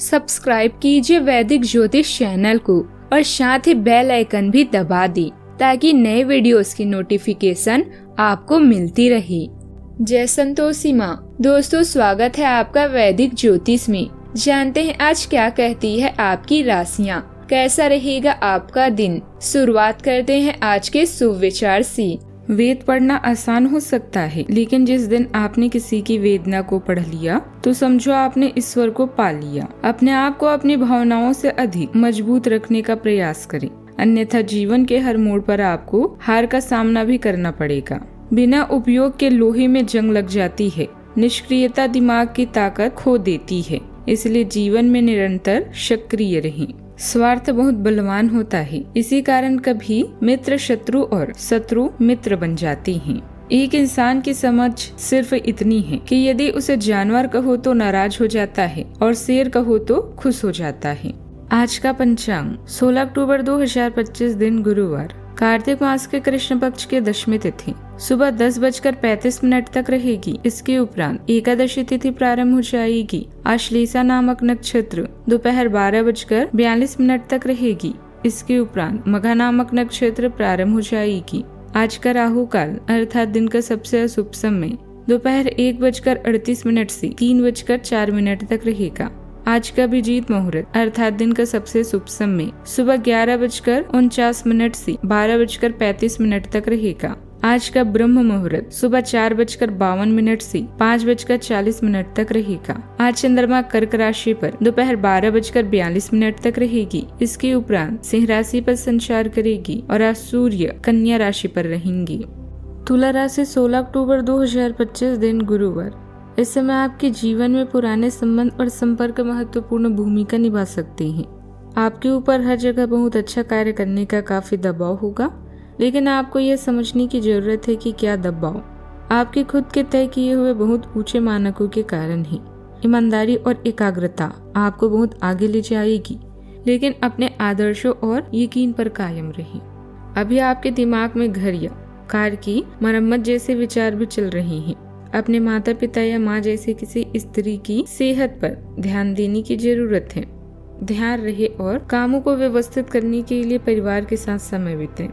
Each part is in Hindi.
सब्सक्राइब कीजिए वैदिक ज्योतिष चैनल को और साथ ही बेल आइकन भी दबा दी ताकि नए वीडियोस की नोटिफिकेशन आपको मिलती रहे। जय संतोषी माँ। दोस्तों, स्वागत है आपका वैदिक ज्योतिष में। जानते हैं आज क्या कहती है आपकी राशियाँ, कैसा रहेगा आपका दिन। शुरुआत करते हैं आज के शुभ विचार से। वेद पढ़ना आसान हो सकता है, लेकिन जिस दिन आपने किसी की वेदना को पढ़ लिया तो समझो आपने ईश्वर को पा लिया। अपने आप को अपनी भावनाओं से अधिक मजबूत रखने का प्रयास करें, अन्यथा जीवन के हर मोड़ पर आपको हार का सामना भी करना पड़ेगा। बिना उपयोग के लोहे में जंग लग जाती है। निष्क्रियता दिमाग की ताकत खो देती है, इसलिए जीवन में निरंतर सक्रिय रहें। स्वार्थ बहुत बलवान होता है, इसी कारण कभी मित्र शत्रु और शत्रु मित्र बन जाते हैं। एक इंसान की समझ सिर्फ इतनी है कि यदि उसे जानवर कहो तो नाराज हो जाता है और शेर कहो तो खुश हो जाता है। आज का पंचांग 16 अक्टूबर 2025 दिन गुरुवार, कार्तिक मास के कृष्ण पक्ष के दशमी तिथि सुबह 10:35 तक रहेगी। इसके उपरांत एकादशी तिथि प्रारंभ हो जाएगी। आश्लेषा नामक नक्षत्र दोपहर 12:42 तक रहेगी। इसके उपरांत मघा नामक नक्षत्र प्रारंभ हो जाएगी। आज का राहु काल अर्थात दिन का सबसे अशुभ समय दोपहर 1:38 से 3:04 तक रहेगा। आज का अभिजीत मुहूर्त अर्थात दिन का सबसे शुभ समय सुबह 11:49 से 12:35 तक रहेगा। आज का ब्रह्म मुहूर्त सुबह 4:52 से 5:40 तक रहेगा। आज चंद्रमा कर्क राशि पर दोपहर 12:42 तक रहेगी। इसके उपरांत सिंह राशि पर संचार करेगी और आज सूर्य कन्या राशि पर रहेंगी। तुला राशि 16 अक्टूबर 2025 दिन गुरुवार, इस समय आपके जीवन में पुराने संबंध और संपर्क महत्वपूर्ण भूमिका निभा सकते हैं। आपके ऊपर हर जगह बहुत अच्छा कार्य करने का काफी दबाव होगा, लेकिन आपको यह समझने की जरूरत है कि क्या दबाव आपके खुद के तय किए हुए बहुत ऊंचे मानकों के कारण है। ईमानदारी और एकाग्रता आपको बहुत आगे ले जाएगी, लेकिन अपने आदर्शों और यकीन पर कायम रहें। अभी आपके दिमाग में घर या कार की मरम्मत जैसे विचार भी चल रहे हैं। अपने माता पिता या माँ जैसे किसी स्त्री की सेहत पर ध्यान देने की जरूरत है। ध्यान रहे और कामों को व्यवस्थित करने के लिए परिवार के साथ समय बिताएं।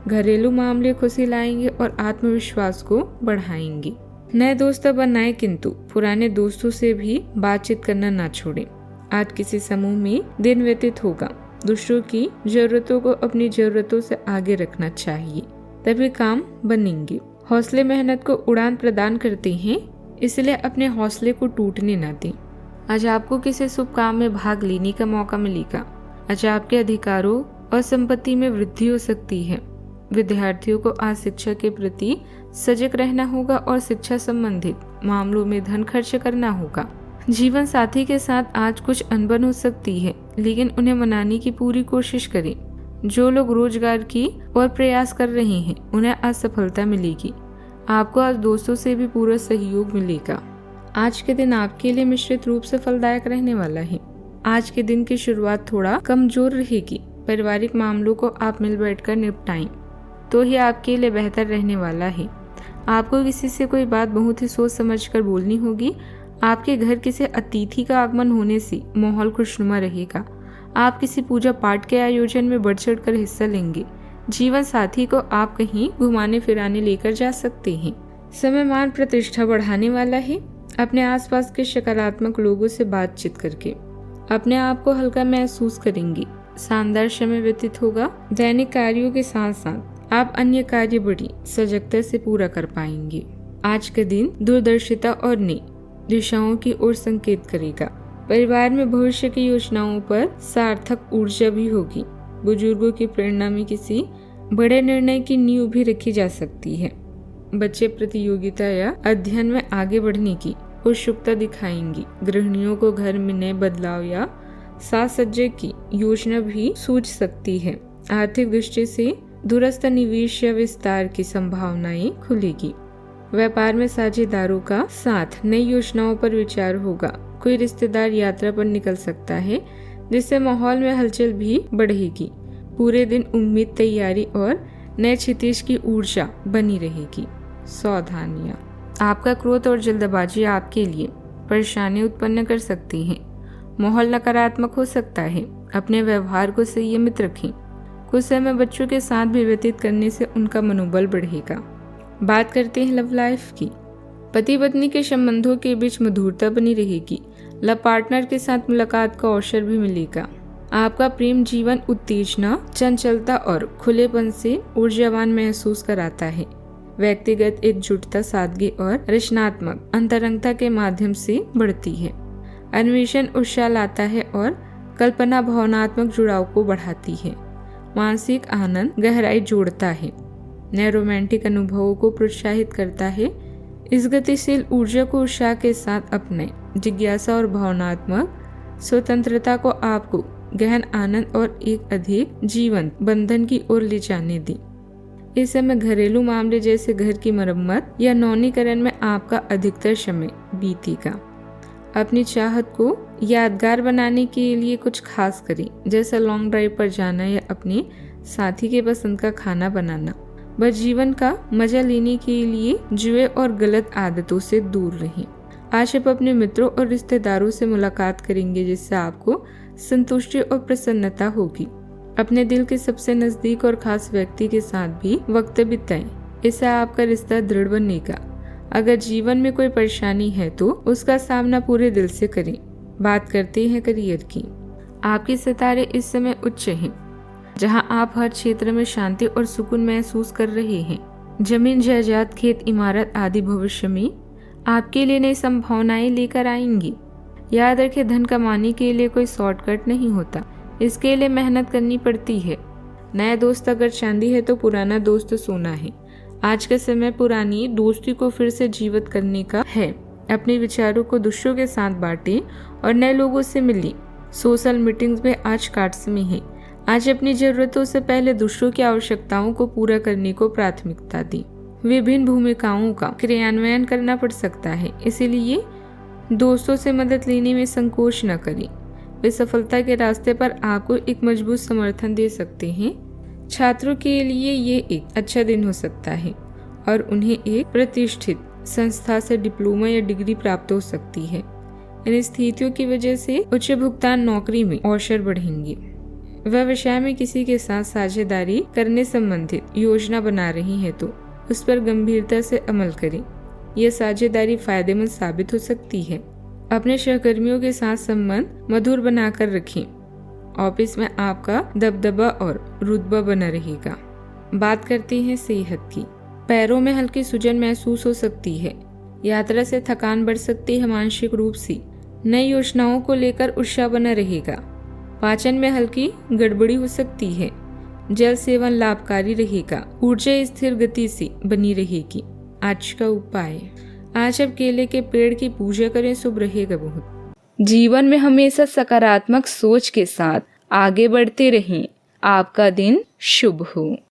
घरेलू मामले खुशी लाएंगे और आत्मविश्वास को बढ़ाएंगे। नए दोस्त बनाएं, किंतु पुराने दोस्तों से भी बातचीत करना ना छोड़ें। आज किसी समूह में दिन व्यतीत होगा। दूसरों की जरूरतों को अपनी जरूरतों से आगे रखना चाहिए, तभी काम बनेंगे। हौसले मेहनत को उड़ान प्रदान करते हैं, इसलिए अपने हौसले को टूटने न दें। आज आपको किसी शुभ काम में भाग लेने का मौका मिलेगा। आज आपके अधिकारों और संपत्ति में वृद्धि हो सकती है। विद्यार्थियों को आज शिक्षा के प्रति सजग रहना होगा और शिक्षा संबंधित मामलों में धन खर्च करना होगा। जीवन साथी के साथ आज कुछ अनबन हो सकती है, लेकिन उन्हें मनाने की पूरी कोशिश करें। जो लोग रोजगार की और प्रयास कर रहे हैं, उन्हें आज सफलता मिलेगी। आपको आज दोस्तों से भी पूरा सहयोग मिलेगा। आज के दिन आपके लिए मिश्रित रूप से फलदायक रहने वाला है। आज के दिन की शुरुआत थोड़ा कमजोर रहेगी। पारिवारिक मामलों को आप मिल बैठकर निपटाएं, तो ही आपके लिए बेहतर रहने वाला है। आपको किसी से कोई बात बहुत ही सोच समझकर बोलनी होगी। आपके घर किसी अतिथि का आगमन होने से माहौल खुशनुमा रहेगा। आप किसी पूजा पाठ के आयोजन में बढ़ चढ़ कर हिस्सा लेंगे। जीवन साथी को आप कहीं घुमाने फिराने लेकर जा सकते हैं। समय मान प्रतिष्ठा बढ़ाने वाला है। अपने आसपास के सकारात्मक लोगों से बातचीत करके अपने आप को हल्का महसूस करेंगे। शानदार समय व्यतीत होगा। दैनिक कार्यों के साथ साथ आप अन्य कार्य बड़ी सजगता से पूरा कर पाएंगे। आज का दिन दूरदर्शिता और नई दिशाओं की ओर संकेत करेगा। परिवार में भविष्य की योजनाओं पर सार्थक ऊर्जा भी होगी। बुजुर्गों की प्रेरणा में किसी बड़े निर्णय की नींव भी रखी जा सकती है। बच्चे प्रतियोगिता या अध्ययन में आगे बढ़ने की उत्सुकता दिखाएंगी। गृहिणियों को घर में नए बदलाव या साज सज्जे की योजना भी सूझ सकती है। आर्थिक दृष्टि से दूरस्थ निवेश या विस्तार की संभावनाएं खुलेगी। व्यापार में साझेदारों का साथ नई योजनाओं पर विचार होगा। कोई रिश्तेदार यात्रा पर निकल सकता है, जिससे माहौल में हलचल भी बढ़ेगी। पूरे दिन उम्मीद, तैयारी और नए क्षितिज की ऊर्जा बनी रहेगी। सावधानियां। आपका क्रोध और जल्दबाजी आपके लिए परेशानी उत्पन्न कर सकती हैं। माहौल नकारात्मक हो सकता है। अपने व्यवहार को संयमित रखें। कुछ समय बच्चों के साथ भी व्यतीत करने से उनका मनोबल बढ़ेगा। बात करते हैं लव लाइफ की। पति पत्नी के संबंधों के बीच मधुरता बनी रहेगी। लव पार्टनर के साथ मुलाकात का अवसर भी मिलेगा। आपका प्रेम जीवन उत्तेजना, चंचलता और खुलेपन से ऊर्जावान महसूस कराता है। व्यक्तिगत एकजुटता सादगी और रचनात्मक अंतरंगता के माध्यम से बढ़ती है। अन्वेषण उत्साह लाता है और कल्पना भावनात्मक जुड़ाव को बढ़ाती है। मानसिक आनंद गहराई जोड़ता है। नए रोमांटिक अनुभवों को प्रोत्साहित करता है। इस गतिशील ऊर्जा को उत्साह के साथ अपने जिज्ञासा और भावनात्मक स्वतंत्रता को आपको गहन आनंद और एक अधिक जीवंत बंधन की ओर ले जाने दी। इस समय घरेलू मामले जैसे घर की मरम्मत या नवीनीकरण में आपका अधिकतर समय बीतेगा। अपनी चाहत को यादगार बनाने के लिए कुछ खास करें, जैसे लॉन्ग ड्राइव पर जाना या अपने साथी के पसंद का खाना बनाना। बस जीवन का मजा लेने के लिए जुए और गलत आदतों से दूर रहें। आज आप अपने मित्रों और रिश्तेदारों से मुलाकात करेंगे, जिससे आपको संतुष्टि और प्रसन्नता होगी। अपने दिल के सबसे नजदीक और खास व्यक्ति के साथ भी वक्त बिताएं। इससे आपका रिश्ता दृढ़ बनेगा। अगर जीवन में कोई परेशानी है तो उसका सामना पूरे दिल से करें। बात करते हैं करियर की। आपके सितारे इस समय उच्च हैं, जहां आप हर क्षेत्र में शांति और सुकून महसूस कर रहे हैं। जमीन, जायदाद, खेत, इमारत आदि भविष्य में आपके लिए नई संभावनाएं लेकर आएंगी। याद रखें, धन कमाने के लिए कोई शॉर्टकट नहीं होता, इसके लिए मेहनत करनी पड़ती है। नया दोस्त अगर चांदी है तो पुराना दोस्त सोना है। आज का समय पुरानी दोस्ती को फिर से जीवित करने का है। अपने विचारों को दूसरों के साथ बांटें और नए लोगों से मिलें। सोशल मीटिंग्स में आज काट्स में है। आज अपनी जरूरतों से पहले दूसरों की आवश्यकताओं को पूरा करने को प्राथमिकता दें। विभिन्न भूमिकाओं का क्रियान्वयन करना पड़ सकता है, इसीलिए दोस्तों से मदद लेने में संकोच न करें। वे सफलता के रास्ते पर आपको एक मजबूत समर्थन दे सकते हैं। छात्रों के लिए ये एक अच्छा दिन हो सकता है और उन्हें एक प्रतिष्ठित संस्था से डिप्लोमा या डिग्री प्राप्त हो सकती है। इन स्थितियों की वजह से उच्च भुगतान नौकरी में अवसर बढ़ेंगे। व्यवसाय में किसी के साथ साझेदारी करने संबंधित योजना बना रही है तो उस पर गंभीरता से अमल करें। यह साझेदारी फायदेमंद साबित हो सकती है। अपने सहकर्मियों के साथ संबंध मधुर बनाकर रखें। ऑफिस में आपका दबदबा और रुतबा बना रहेगा। बात करते हैं सेहत की। पैरों में हल्की सूजन महसूस हो सकती है। यात्रा से थकान बढ़ सकती है। मानसिक रूप से नई योजनाओं को लेकर उत्साह बना रहेगा। पाचन में हल्की गड़बड़ी हो सकती है। जल सेवन लाभकारी रहेगा। ऊर्जा स्थिर गति से बनी रहेगी। आज का उपाय, आज आप केले के पेड़ की पूजा करें, शुभ रहेगा बहुत। जीवन में हमेशा सकारात्मक सोच के साथ आगे बढ़ते रहें। आपका दिन शुभ हो।